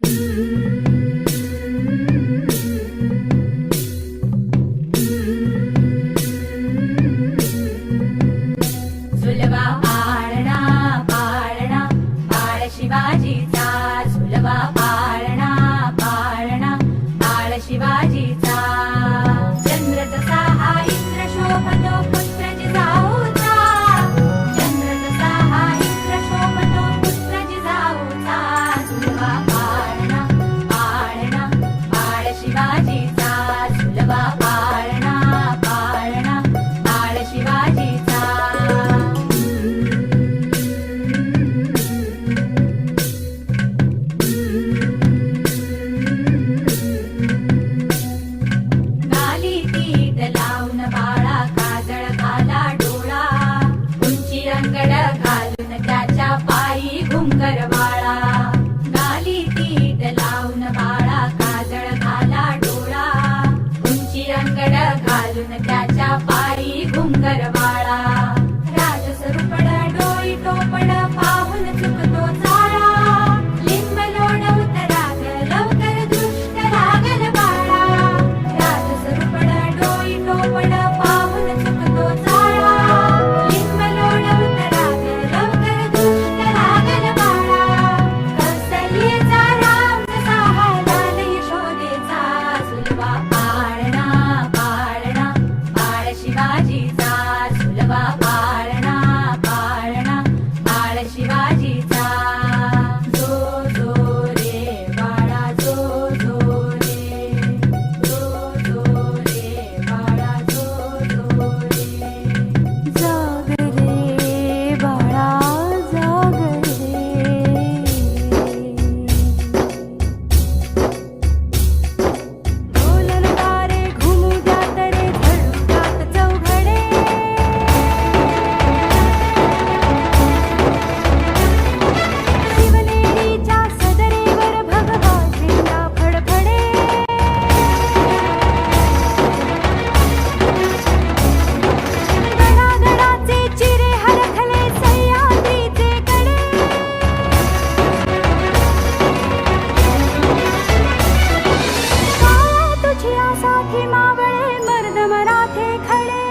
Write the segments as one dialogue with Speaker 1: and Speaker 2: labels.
Speaker 1: झुलवा पाळणा पाळणा बाळ शिवाजीचा, झुलवा पाळणा पाळणा बाळ शिवाजीचा. चंद्र जसा हा इंद्र शोभतो पुत्र जिजाऊचा, चंद्र जसा हा इंद्र शोभतो पुत्र जिजाऊचा. झुलवा पाळणा पाळणा बाळ शिवाजीचा, झुलवा पाळणा पाळणा बाळ शिवाजीचा. गाली तीट लावून बाळा काजळ घाला डोळा, उंची अंगड घालून त्याच्या पायी घुंगर बाळा. गाली तीट लावून बाळा काजळ घाला डोळा, उंची अंगड घालून त्याच्या पायी घुंगर बाळा. राजसरूपड डोई टोपड पाहून चुकतो चाळा, लिंब लोण उतराग लवकर दृष्ट लागल बाळा. राजसरूपड डोई टोपड पाहून चुकतो चाळा, लिंब लोण उतराग लवकर दृष्ट लागल बाळा. कौसल्येचा राम जसा हा लाल यशोदेचा, झुलवा पाळणा पाळणा बाळ शिवाजीचा, झुलवा पाळणा पाळणा बाळ शिवाजीचा. जो जो रे बाळा जो जो रे, जो जो रे बाळा जो जो रे.
Speaker 2: जाग रे बाळा जाग रे, ढोल नगारे घुमू द्यात रे झळू द्यात चौघडे. शिवनेरीच्या सदरेवर भगवा झेंडा फडफडे. गडागडाचे चिरे हरखले सह्याद्रीचे कडे. काळा तुझ्या साथी मावळे मर्द मराठे खडे.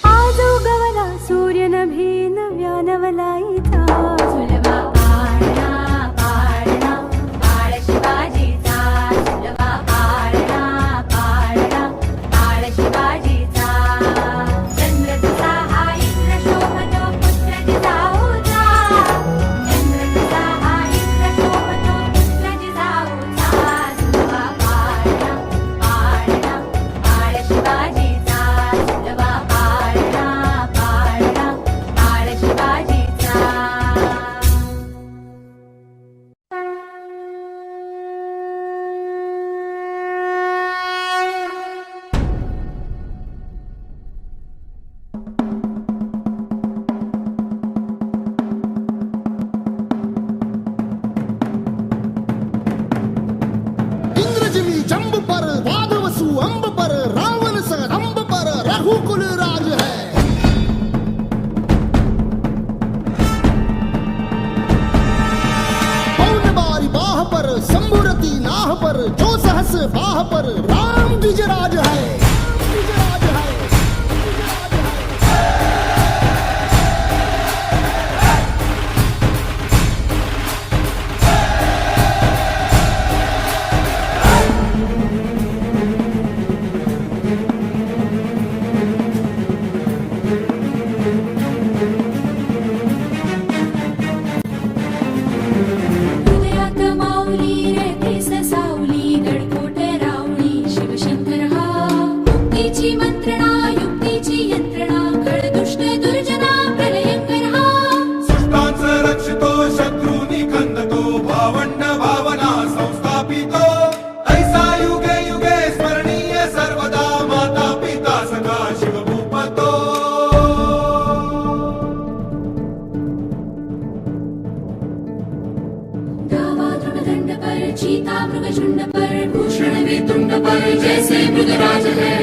Speaker 2: आज उगवला सूर्य नभी नव्या नवलाईचा.
Speaker 1: झुलवा पाळणा पाळणा बाळ शिवाजीचा, झुलवा पाळणा पाळणा बाळ शिवाजीचा. चंद्र जसा हा इंद्र शोभतो पुत्र जिजाऊचा, चंद्र जसा हा इंद्र शोभतो पुत्र जिजाऊचा. झुलवा पाळणा पाळणा बाळ शिवाजीचा, झुलवा पाळणा पाळणा बाळ शिवाजीचा.
Speaker 3: इंद्रजिमी जंब पर वाघवसु अंब पर रावण स रंब पर रघुकुल राज है. पौन बारी बाह पर शंभुरती नाह पर जो सहस बाह पर राम द्विजराज है. द्विजराज है. द्विजराज है.
Speaker 1: हृदयात माऊली रे केस सावली, गडकोट रावळी शिवशंकर हा. मुक्तीची मंत्रणा युक्तीची यंत्रणा, खळ दुष्ट दुर्जना प्रलयंकर हा.
Speaker 4: सृष्टांचं रक्षितो शत्रूनी खंदतो, भावंड भावना संस्थापितो. ऐसा युगे युगे स्मरणीय सर्वदा, माता पिता सखा शिवभूपतो.
Speaker 1: धावा द्रुमदंड पर चीता मृगझुंड पर, भूषण वेतुंड पर जैसे मृगराज है.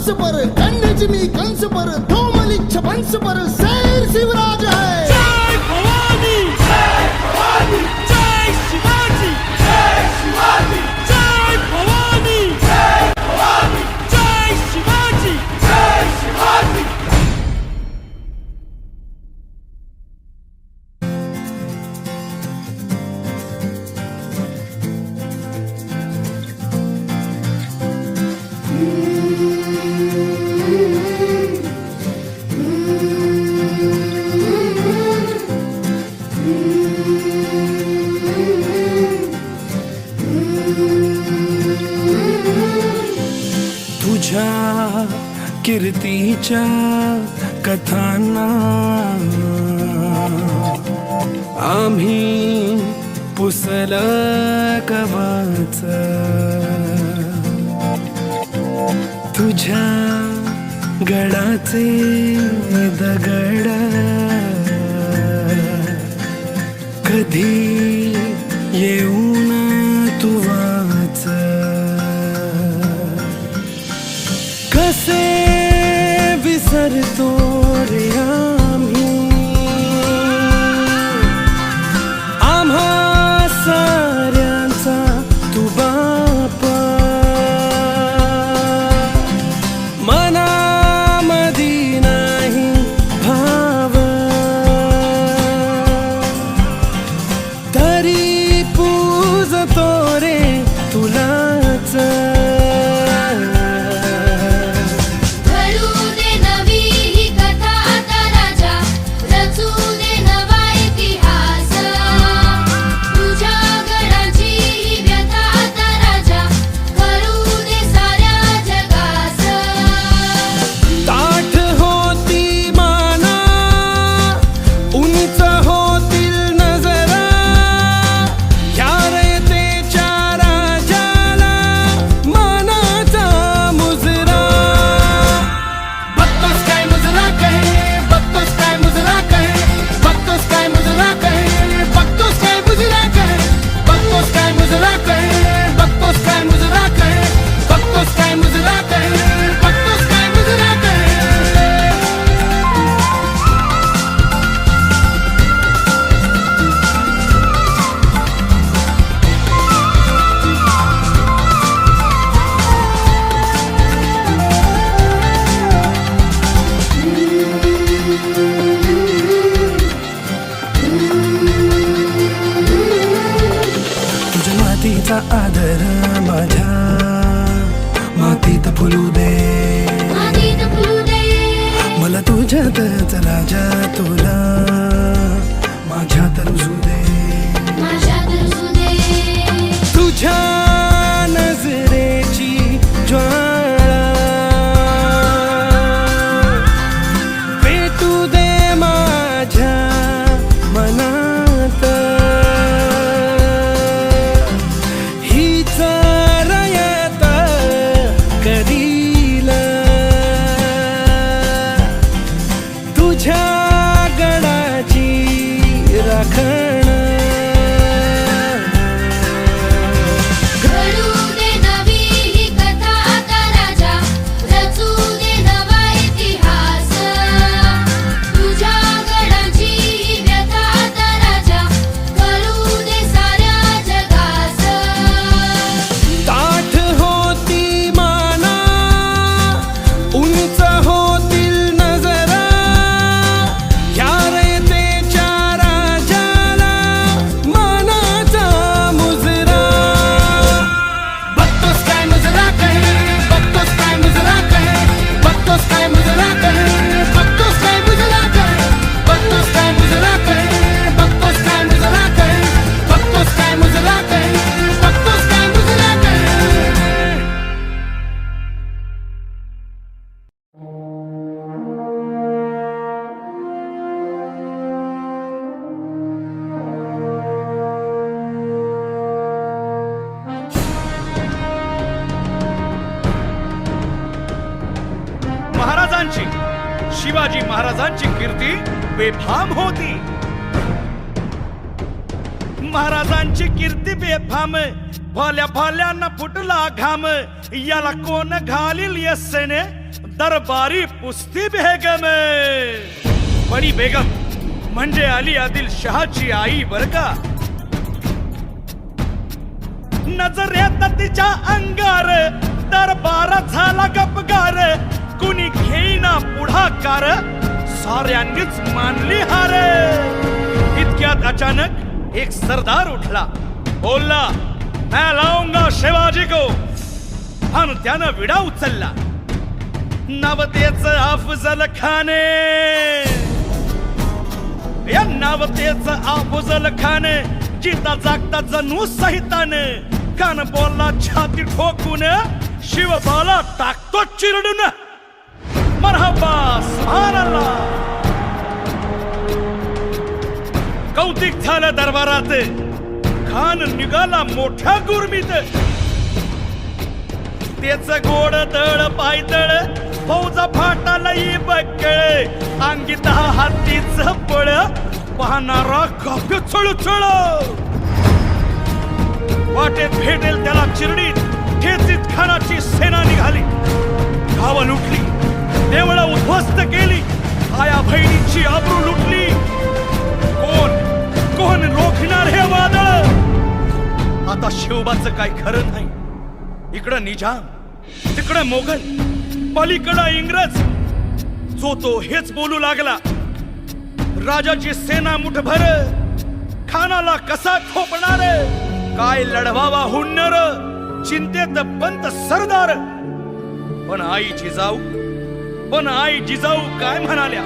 Speaker 3: हंस पर, कन्या जिमी कंस पर, दो मलिच्छ वंश पर शेर शिवराज है।
Speaker 5: जय भवानी, जय भवानी, जय शिवाजी, जय शिवाजी, जय भवानी, जय भवानी, जय शिवाजी, जय शिवाजी।
Speaker 6: तुझ्या कीर्तीच्या कथांना आम्ही पुसल कवच, तुझ्या गडाचे दगड कधी येऊन तू वाच, कसे विसरतो रे आम्ही आम्हा साऱ्यांचा तू बाप, मनामधी नाही भाव तरी पूजतो रे तुलाच।
Speaker 1: घडू दे नवी ही कथा आता राजा, रचू दे नवा इतिहास, तुझ्या गडाची ही व्यथा आता राजा, करू दे साऱ्या जगास।
Speaker 6: ताठ होती माना, उंच होतील नजरा, या रयतेच्या राजाला मानाचा मुजरा। बघतोस काय मुजरा कहे, बघतोस काय मुजरा कहे, बघतोस काय मुजरा कहे, बघतोस काय मुजरा कहे, बघतोस काय मुजरा कहे, बघतोस काय मुजरा कहे, बघतोस काय मुजरा कहे, बघतोस काय मुजरा कहे। तुझ्या मातीचा आदर माझ्या मातीत फुलू दे,
Speaker 1: मातीत फुलू दे,
Speaker 6: मला तुझ्यातच राजा तुला माझ्यात रुजू दे,
Speaker 1: माझ्यात रुजू दे।
Speaker 6: तुझ्या नजरेची ज्वाळा पेटू दे माझ्या मनात, हीच रयत करील तुझ्या गडाची राखण।
Speaker 1: घडू दे नवी ही कथा आता राजा, रचू दे नवा इतिहास, तुझ्या गडाची ही व्यथा आता राजा, करू दे साऱ्या जगास।
Speaker 6: ताठ होती माना, उंच होतील नजरा, या रयतेच्या राजाला मानाचा मुजरा। बघतोस काय मुजरा कहे, बघतोस काय मुजरा कहे, बघतोस काय मुजरा कहे, बघतोस काय मुजरा कहे, बघतोस काय मुजरा कहे, बघतोस काय मुजरा कहे, बघतोस काय मुजरा कहे, बघतोस काय मुजरा कहे।
Speaker 5: महाराजांची, शिवाजी महाराजांची कीर्ती बेफाम होती। महाराजांची कीर्ती बेफाम, भल्या भल्यानं फुटला घाम, याला कोण घालील यस्सेने दरबारी पुस्ती बेगम. बडी बेगम म्हणजे अली आदिल शहाची आई बर का. नजरेत तिच्या अंगार दरबार झाला गपगार. कुणी घेईना पुढाकार, साऱ्यांनीच मानली हार. इतक्यात अचानक एक सरदार उठला, बोलला मैं लाऊंगा शिवाजी को. आणि त्यानं विडा उचलला. नवतेच अफजल खाने, या नवतेच अफजल खाने जिता जागता जणू सहिताने. कान बोलला छाती ठोकून, शिवबाला टाकतो चिरडून. मरहबा सुभानअल्लाह. कौतिक झालं दरबारात. खान निघाला मोठ्या गुरमीत. त्याच गोड दळ पायदळ, फौजा फाटाला बकळ. अंगी 10 हातीच बळ, पाहणारा काव्य चळचळ. वाटेत भेटेल त्याला चिरडीत, ठेचीत खानाची सेना निघाली. गावं लुटली, देवळं उद्ध्वस्त केली, आया बहिणीची आबरू लुटली. कोण कोण रोखणार हे वादळ. आता शिवबाचं काय खरं नाही. इकडं निजाम, तिकडं मोगल, पलीकडं इंग्रज. जो तो हेच बोलू लागला. राजाची सेना मुठभर, खानाला कसा खोपणार. काय लढवावा हुन्नर, चिंतेत पंत सरदार. पण आई जिजाऊ काय म्हणाल्या.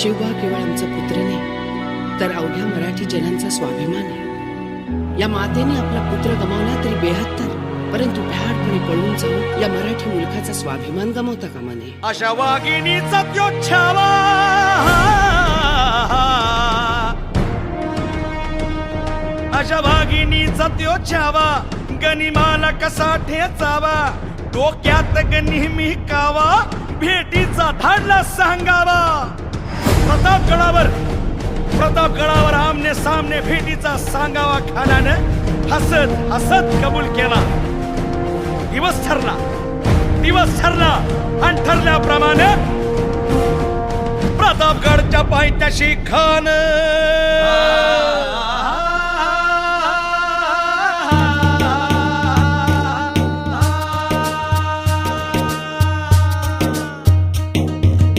Speaker 7: शिवबा केवळ आमचा पुत्र नाही, तर अवघ्या मराठी जनांचा स्वाभिमान आहे. या मातेने आपला पुत्र गमावला तरी 72, परंतु भ्याडपणे पळून जाऊन या मराठी मुलखाचा स्वाभिमान गमावता कामा नये.
Speaker 5: अशा वाघिणीचा त्यो छावा, अशा वाघिणीचा त्यो छावा. गनिमाला कसा ठेचावा, डोक्यात नेहमी कावा. भेटीचा धाडला सांगावा. प्रतापगडावर आमने सामने भेटीचा सांगावा. खानानं हसत हसत कबूल केला. दिवस ठरला आणि ठरल्याप्रमाणे प्रतापगडच्या पायथ्याशी खान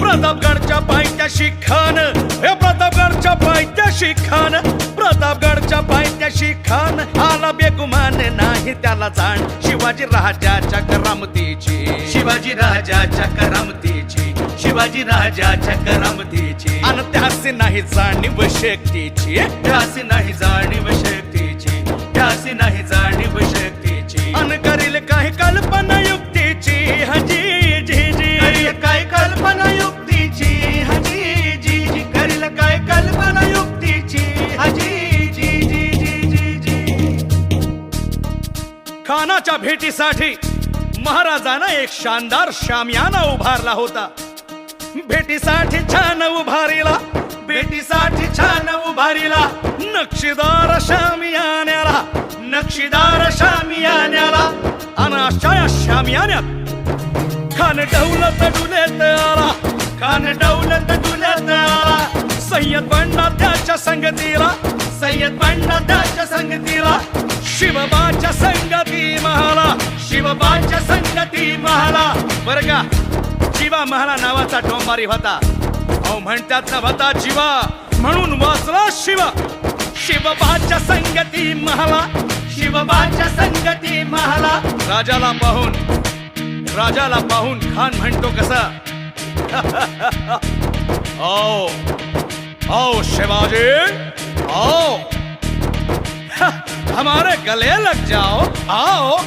Speaker 5: प्रतापगडच्या पायथ्याशी खान, हे प्रतापगडच्या पायथ्याशी खान. प्रतापगडच्या पायथ्याशी खान आला बेगुमान नाही त्याला जाण. शिवाजी राजाच्या करामतीची, शिवाजी राजाच्या करामतीची, शिवाजी राजाच्या करामतीची. आणि त्यासी नाही जाणीव शक्तीची, त्यासी नाही जाणीव शक्तीची, त्यासी नाही जाणीव शक्तीची. अन करील काही कल्पना युक्तीची. हजी जी जी करील काय कल्पना युक्तीची. हजी जी जी करील काय कल्पना युक्तीची. हजी जी जी जी जी जी. खानाच्या भेटीसाठी महाराजांना एक शानदार शामियाना उभारला होता. भेटीसाठी छान उभारीला, भेटीसाठी छान उभारीला. नक्षीदार शामियान्याला, नक्षीदार शामियान्याला. आणि अशा या शामियान्यात खान डौलत डुलेत आला, खान डौलत डुलेत आला. सय्यद बंडा त्याच्या संगतीला, सय्यद बंडा त्याच्या संगतीला. शिवबाच्या संगती महाला, शिवबाच्या संगती महाला. बरं का, जीवा महाला नावाचा डोंबारी होता. अहो म्हणतात ना होता जीवा, म्हणून वाचला शिवा. शिवबाच्या संगती महाला, शिवबाच्या संगती महाला. राजाला पाहून खान म्हणतो कसा. आओ आओ शिवाजी, आओ हमारे गले लग जाओ, आओ.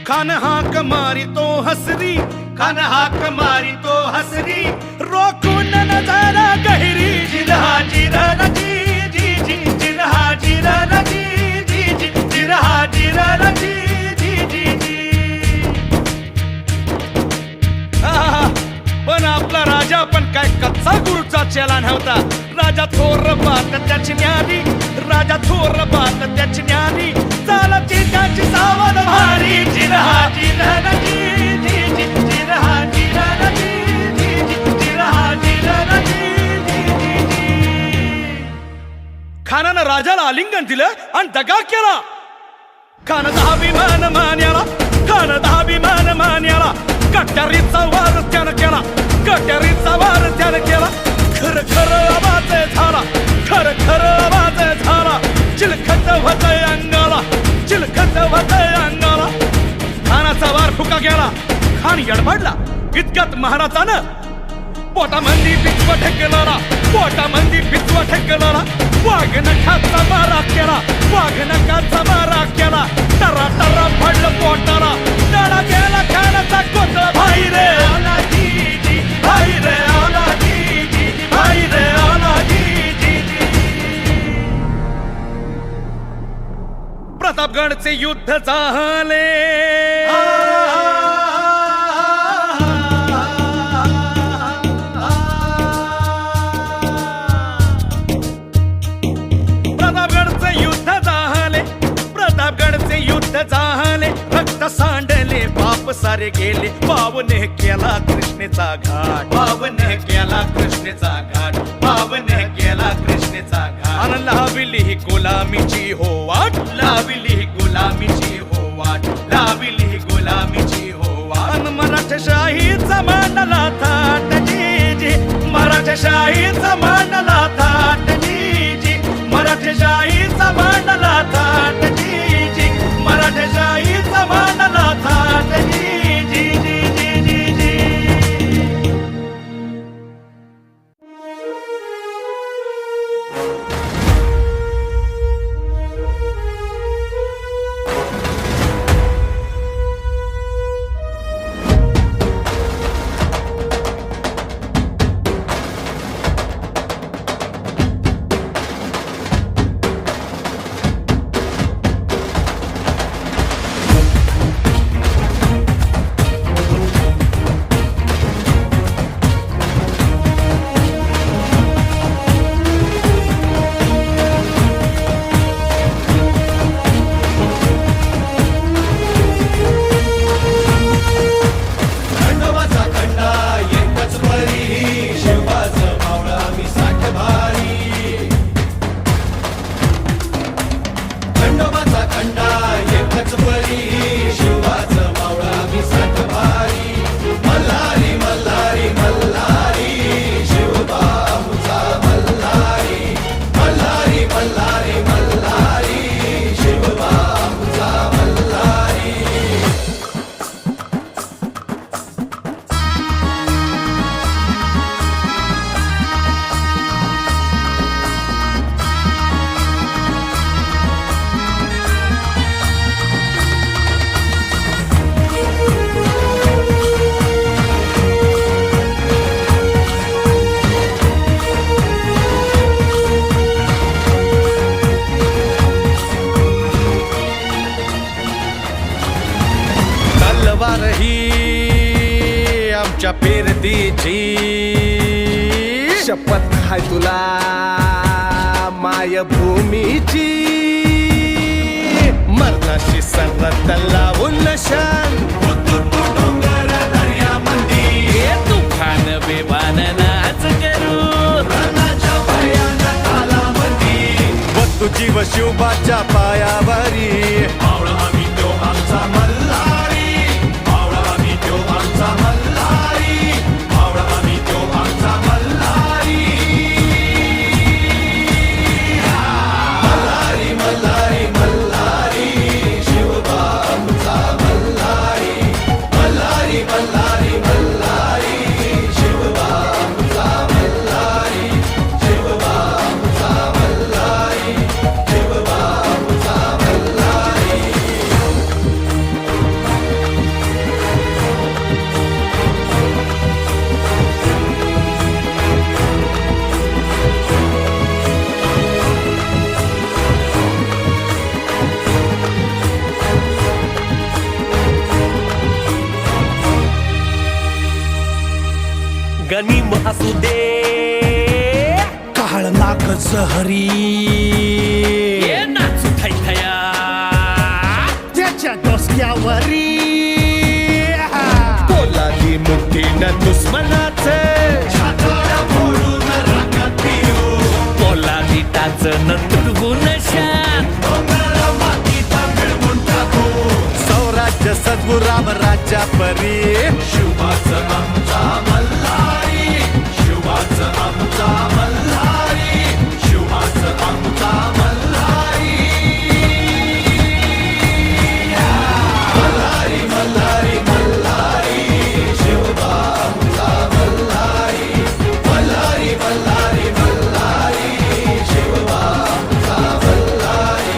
Speaker 5: खान हाक मारी तो हसरी, खान हाक मारी तो हसरी. रोकून नजारा गहिरी. जिरहा जिरला जी जी जी, जिरहा जिरला जी जी जी, जिरहा जिरला जी जी जी जी. पण आपला राजा पण काय कच्चा गुरुचा चेला नव्हता. राजा थोर बात त्याची न्यारी, राजा थोर बात त्याची न्यारी. चालती त्याची सावध भारी. जिरहा जिरला जी जी जी, जिरहा त्यानं राजाला आलिंगन दिलं आणि दगा केला. खान अभिमान मान्याला, खान अभिमान मान्याला, कट्यारीचा वार त्यानं केला, कट्यारीचा वार त्यानं केला. खर खर आवाज झाला, खर खर आवाज झाला. चिलखत होतय अंगाला, चिलखत होतय अंगाला. खानाचा वार फुका गेला, खान यडबडला. इतक्यात महाराजानं पोटामंदी पिचवा ठेकला, पोटामंदी पिचवा ठेकला. वाघ नखाचा मारा केला, वाघ नखाचा मारा केला. टरा टरा पडलं पोटाला, टळा गेला खानाचा कोतळा. भाई रे आला जी जी, भाई रे आला जी जी, भाई रे आला जी जी. प्रतापगडचे युद्ध झाले, प्रतापगडचे युद्ध झाले, प्रतापगडचे युद्ध झाले. रक्त सांडले, बाप सारे गेले. पावने केला कृष्णेचा घाट, पावने केला कृष्णेचा घाट, पावने केला कृष्णेचा घाट. अन लाविली ही गुलामीची हो वाट, लाविली ही गुलामीची हो वाट, लाविली ही गुलामीची हो वाट. अन मराठशाहीचा मांडला थाट जी जी, मराठशाहीचा मांडला थाट जी जी, मराठशाहीचा मांडला थाट जी जी, मराठशाहीचा मांडला थाट जी जी जी जी जी जी.
Speaker 4: खंडोबाचा खंडा एकच परी, शिवाचं मावळा मी साठ भारी. खंडोबाचा खंडा एकच परी, शिवाचं मावळा मी साठ भारी. मल्हारी मल्हारी मल्हारी, शिवबाबूचा मल्हारी. मल्हारी मल्हारी मल्हारी, शिवबाबूचा मल्हारी.
Speaker 5: तलवार ही आमच्या पेरतीची,
Speaker 6: शपथ हाय तुला मायभूमीची. मरणाची सरत लावून नशान,
Speaker 4: डोंगर दर्यामंदी,
Speaker 5: तुफान विमान नाच करू.
Speaker 4: रणाच्या भयानक तालामंदी.
Speaker 6: वस्तू जीव शिवबाच्या पायावरी.
Speaker 4: मावळा आम्ही तो आमचा मल्हारी, मावळा आम्ही तो आमचा मल्हारी, मावळा आम्ही तो आमचा मल्हारी. मल्हारी मल्हारी मल्हारी, शिवबाबूचा मल्हारी. मल्हारी मल्हारी मल्हारी, शिवबाबूचा मल्हारी. शिवबाबूचा मल्हारी, शिवबाबूचा मल्हारी.
Speaker 6: गनिम असू दे काळ नाक जहरी.
Speaker 5: नाचू थैथया
Speaker 6: त्याच्या डोसक्यावरी. पोलादी मुठीनं दुश्मनाचे,
Speaker 4: छाताडा फोडून रंगात पिऊ.
Speaker 5: पोलादी टाचन तुडवून जणू राम राज्या परी.
Speaker 4: शिवाचं आमचा मल्हारी, शिवाचं आमचा मल्हारी, शिवाचं आमचा मल्हारी. मल्हारी मल्हारी मल्हारी, शिवबा आमचा मल्हारी. मल्हारी मल्हारी मल्हारी, शिवबा आमचा मल्हारी.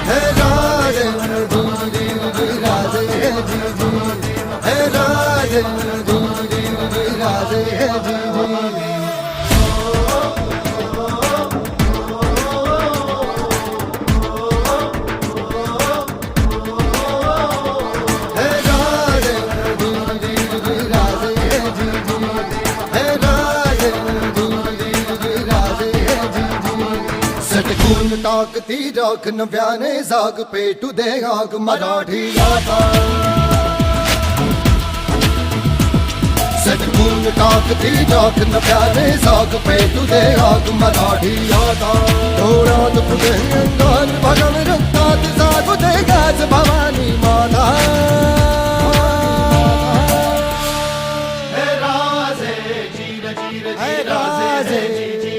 Speaker 3: हे राधे जी राधे जी जी, हे राधे जी राधे जी जी. हे राधे जी राधे जी जी, हे राधे जी राधे जी जी. सटकून टाकती राख नव्याने जाग पेटू दे आग मराठी आता. सटकून टाकती राख नव्याने जाग पेटू दे आग मराठी आता. डोळ्यात फुटे अंगार भगव रक्तात जागू दे गाज भवानी माता.
Speaker 4: हे राजे जीर जीर
Speaker 3: हे
Speaker 4: जी
Speaker 3: राजे.
Speaker 4: राजे जी जी,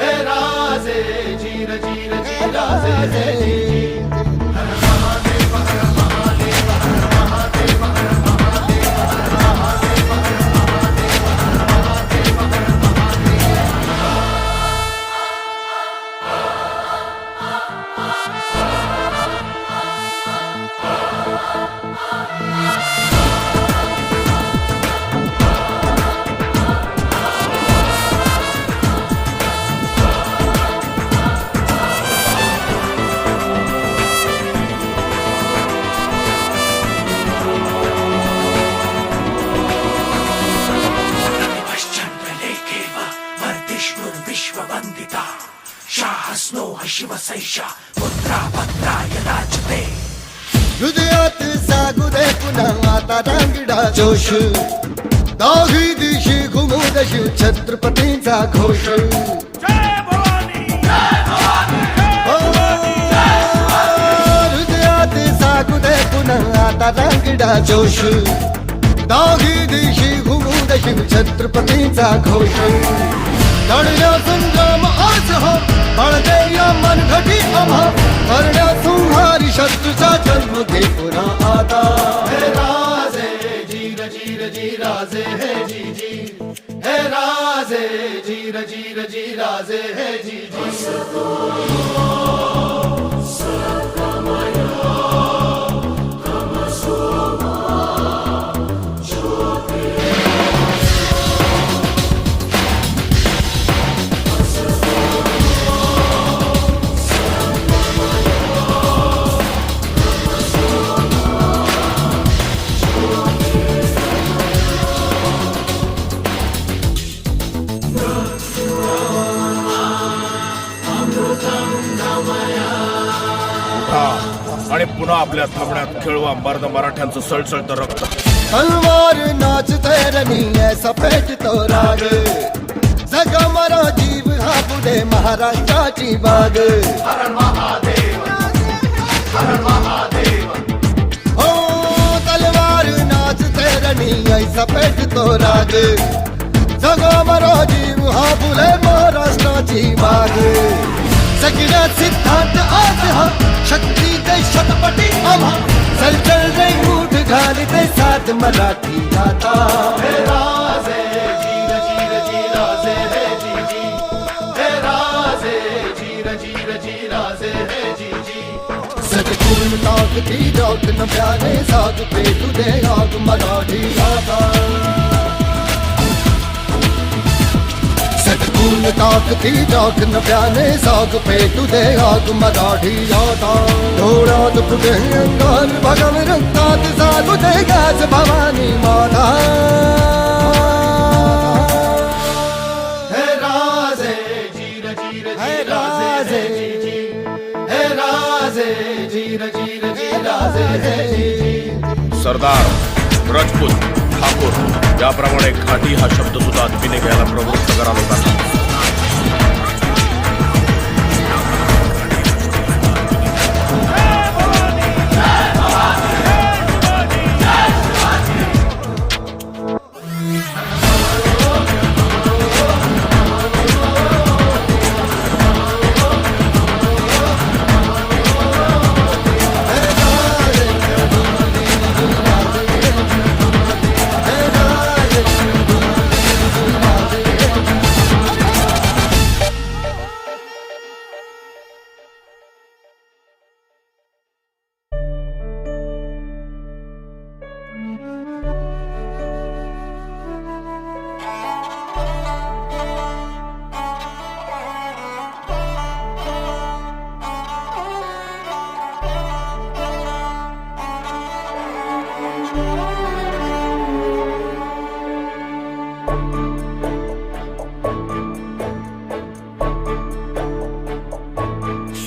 Speaker 4: हे राजे जीर जीर जी राजे जी जी.
Speaker 5: पश्चन्द्रलेखेव वर्धिष्णुर्विश्ववन्दिता. शाहस्नो शिवसैषा पुत्रा भद्राय राजते.
Speaker 3: हृदयात जागू दे पुन्हा आता रांगडा जोश. दाही दिशी घुमू दश छत्रपतींचा घोष. हृदयात जागू दे पुन्हा आता रांगडा जोश. दाही दिशी घुमू दश छत्रपतींचा घोष. लढल्या संग्राम आज हो बळदे या मनघटी आम्हा. करण्या संहारी शत्रूचा जन्म घे पुन्हा आता.
Speaker 4: हे राजे जीर जीर जी राजे हे जी जी, हे राजे जीर जीर जी राजे हे जी जी.
Speaker 5: आणि पुन्हा आपल्या थांबण्यात खेळवा मर्द मराठ्यांचं सळसळतं रक्त.
Speaker 3: तलवार नाचते रनी ऐसा पेटतो राग. जगा मरा जीव हा पुढे महाराष्ट्राची बाग.
Speaker 4: हरण महादेव, हरण महादेव.
Speaker 3: हो तलवार नाचते रनी ऐसा पेटतो राग. जगा मरा जीव हा पुढे महाराष्ट्राची बाग. सगळा सिद्धांत आज हा शक्ती ते शतपटी आम्हा चल चल रे मूठ घाली ते साथ मराठी आता
Speaker 4: हे राजे जीर जीर जीराजे हे जी जी हे राजे जीर जीर जीराजे हे जी जी
Speaker 3: सटकून ताकती राख न प्याने साग पे तुझे आग मराठी आता सटकून ताकती राख न प्याने साग पे तुझे आग मराठी आता डोळ्यात फुटे अंगार भगव रक्तात साधू ते गाज भवानी माता
Speaker 4: हे राजे जीर जीर जीराजे हे जी जी हे राजे जीर जीर जीराजे हे जी जी
Speaker 5: सरदार, राजपूत, ठाकूर याप्रमाणे घाटी हा शब्द सुद्धा आदमीने घ्यायला प्रवृत्त करा लोकांना.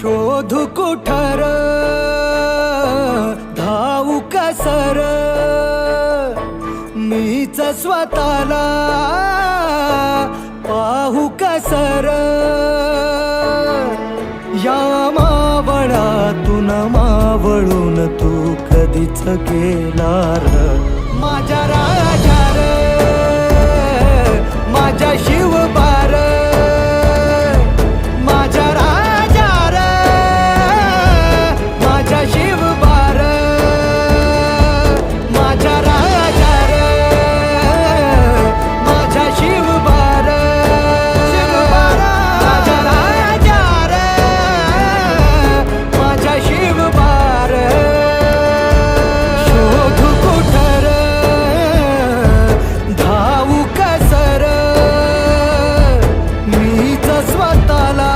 Speaker 6: शोध कुठर धावू कसर मीच स्वतःला पाहू कसर या मावळातून मावळून तू कधीच गेला र माझ्या राजा र माझ्या शिवबार माझ्या राजा र माझ्या शिवबार माझ्या राजा र माझ्या शिवबार माझ्या राजा र माझ्या शिवबार शोध कुठर धावू कसर मीच स्वतःला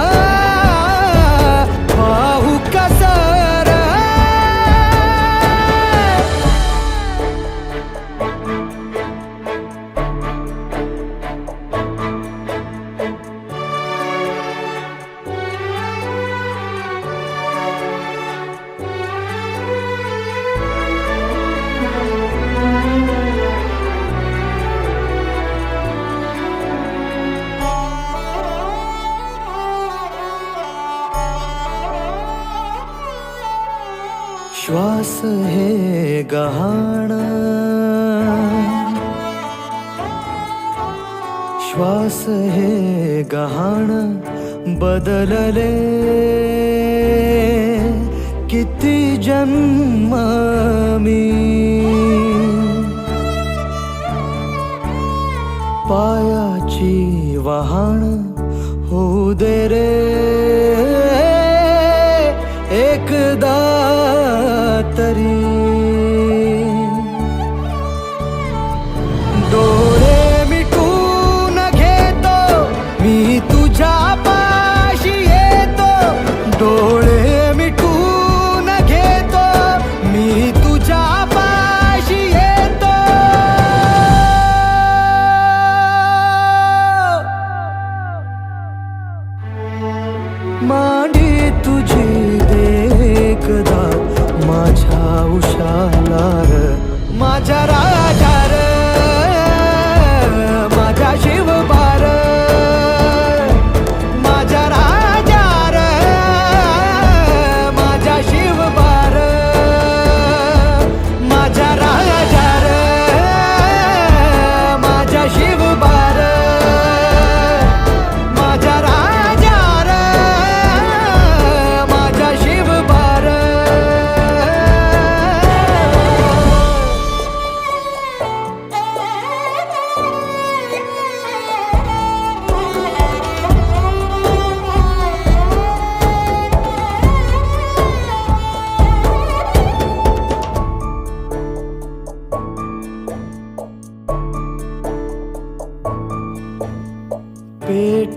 Speaker 6: पाहू कसर श्वास हे गहाण श्वास हे गहाण बदलले किती जन्म मी पायाची वहाण होऊ दे रे एकदा तरी डोळे मिटून घेतो मी तुझ्या पाशी येतो डोळे मिटून घेतो मी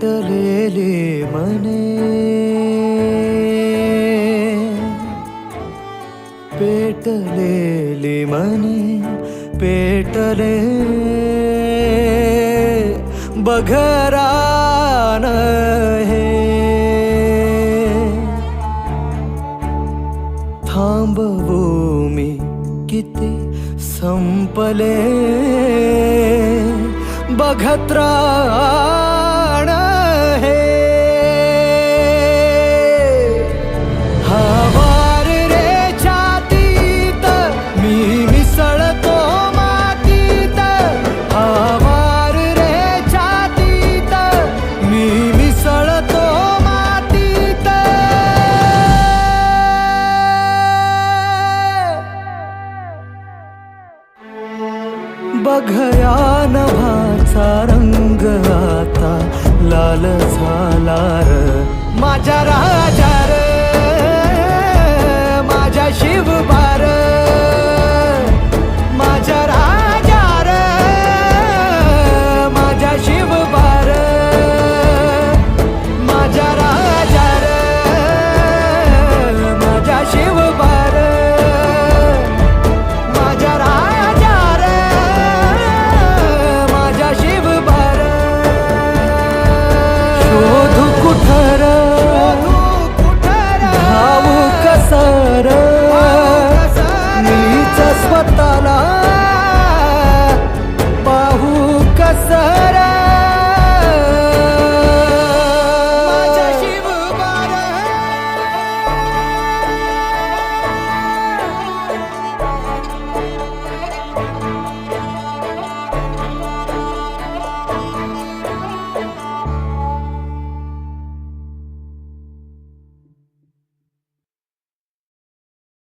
Speaker 3: पेटलेले मने पेटलेले मने पेटले बघरान हे थांबवू मी किती संपले बघत्राण हे हवार रे छातीत मी मिसळतो मातीत हवार रे छातीत मी मिसळतो मातीत बघया नभाचा रंग आता लाल झाला र माझ्या राजा र